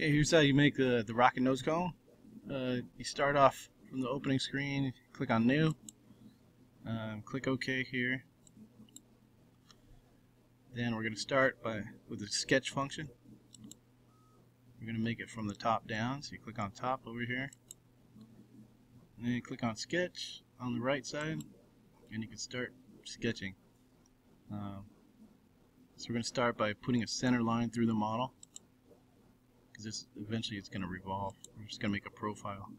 Okay, here's how you make the rocket nose cone. You start off from the opening screen, click on New, click OK here. Then we're going to start with the sketch function. We're going to make it from the top down, so you click on top over here. And then you click on sketch on the right side, and you can start sketching. So we're going to start by putting a center line through the model, because eventually it's going to revolve. We're just going to make a profile.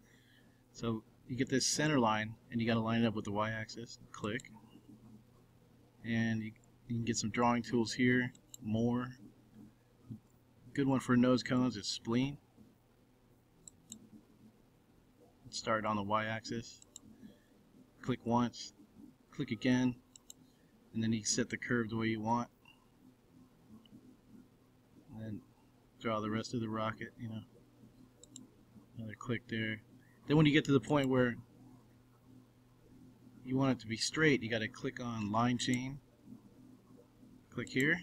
So you get this center line, and you got to line it up with the y-axis. Click, and you can get some drawing tools here. More. Good one for nose cones is spleen. Start on the y-axis. Click once, click again, and then you set the curve the way you want. And then draw the rest of the rocket, Another click there. Then when you get to the point where you want it to be straight, you got to click on line chain. Click here,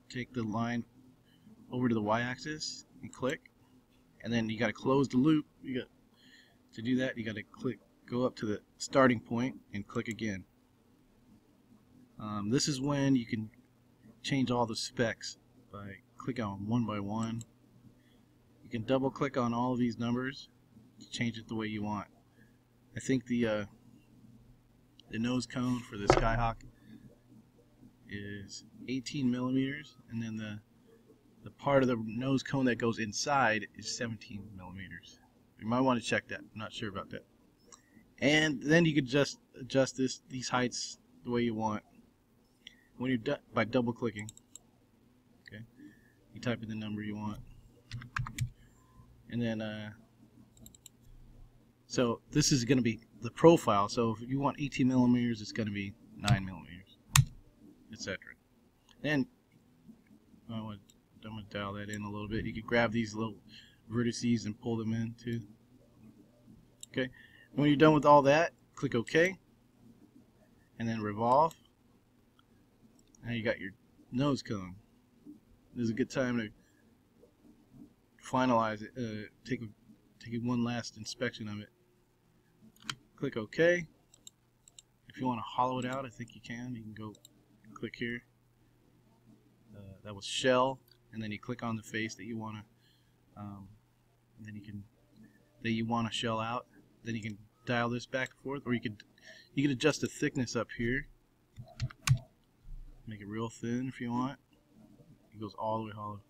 take the line over to the y-axis and click, and then you got to close the loop. To do that, you got to go up to the starting point and click again. This is when you can change all the specs by clicking on one by one. You can double click on all of these numbers to change it the way you want. I think the nose cone for the Skyhawk is 18 millimeters, and then the part of the nose cone that goes inside is 17 millimeters. You might want to check that. I'm not sure about that. And then you can just adjust these heights the way you want. When you're done, by double clicking, okay, you type in the number you want, and then so this is going to be the profile. So if you want 18 millimeters, it's going to be 9 millimeters, etc. Then I'm going to dial that in a little bit. You can grab these little vertices and pull them in too. Okay, when you're done with all that, click OK, and then revolve. Now you got your nose cone. This is a good time to finalize it. Take one last inspection of it. Click OK. If you want to hollow it out, I think you can. You can go click here. That was shell, and then you click on the face that you want to. Then you want to shell out. Then you can dial this back and forth, or you can adjust the thickness up here. Make it real thin if you want. It goes all the way hollow.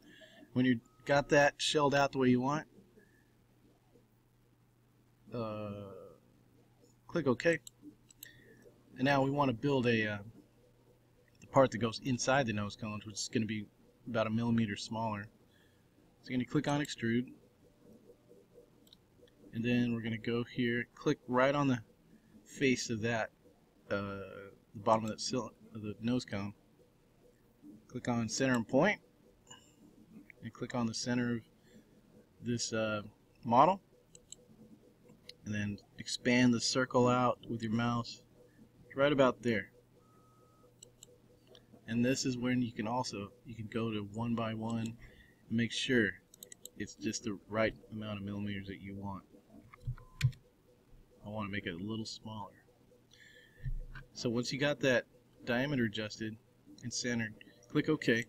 When you got that shelled out the way you want, click OK. And now we want to build the part that goes inside the nose cones, which is going to be about a millimeter smaller. So you're going to click on extrude, and then we're going to go here, click right on the face of that, the bottom of the nose cone. Click on center and point, and click on the center of this model, and then expand the circle out with your mouse right about there. And this is when you can go to one by one and make sure it's just the right amount of millimeters that you want. I want to make it a little smaller. So once you got that diameter adjusted and centered, click OK,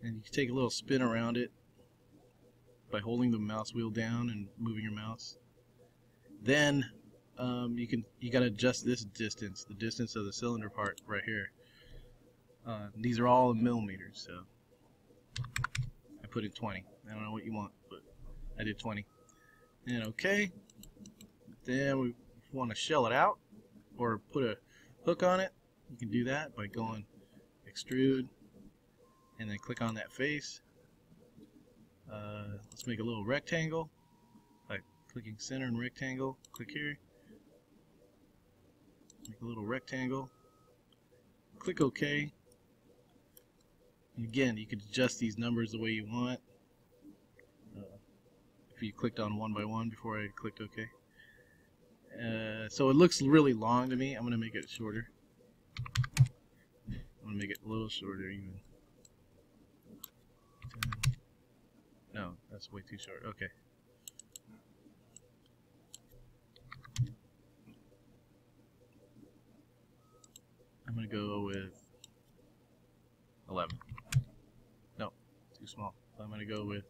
and you can take a little spin around it by holding the mouse wheel down and moving your mouse. Then you got to adjust this distance, the distance of the cylinder part right here. These are all in millimeters, so I put in 20. I don't know what you want, but I did 20. And OK. Then we want to shell it out or put a hook on it. You can do that by going extrude and then click on that face. Let's make a little rectangle by clicking center and rectangle. Click here, make a little rectangle, click OK, and again you can adjust these numbers the way you want. If you clicked on one by one before I clicked OK. So it looks really long to me. I'm going to make it shorter. I'm going to make it a little shorter even. No, That's way too short. Okay. I'm going to go with 11. No, too small. I'm going to go with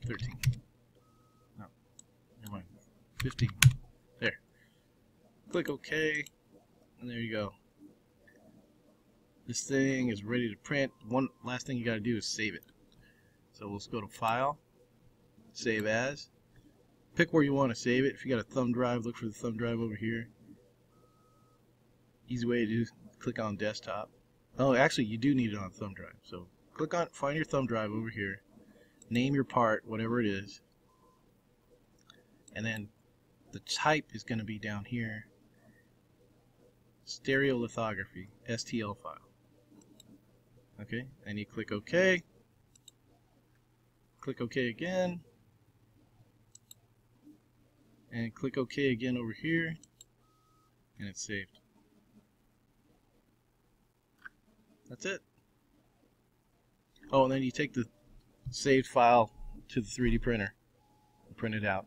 13. No, never mind. 15. There. Click OK, and there you go. This thing is ready to print. One last thing you got to do is save it. So let's go to File, Save As. Pick where you want to save it. If you got a thumb drive, look for the thumb drive over here. Easy way to do, click on Desktop. Oh, actually, you do need it on a thumb drive. So click on, find your thumb drive over here. Name your part, whatever it is. And then the type is going to be down here. Stereolithography, STL file. Okay, and you click OK. Click OK again. And click OK again over here. And it's saved. That's it. Oh, and then you take the saved file to the 3D printer and print it out.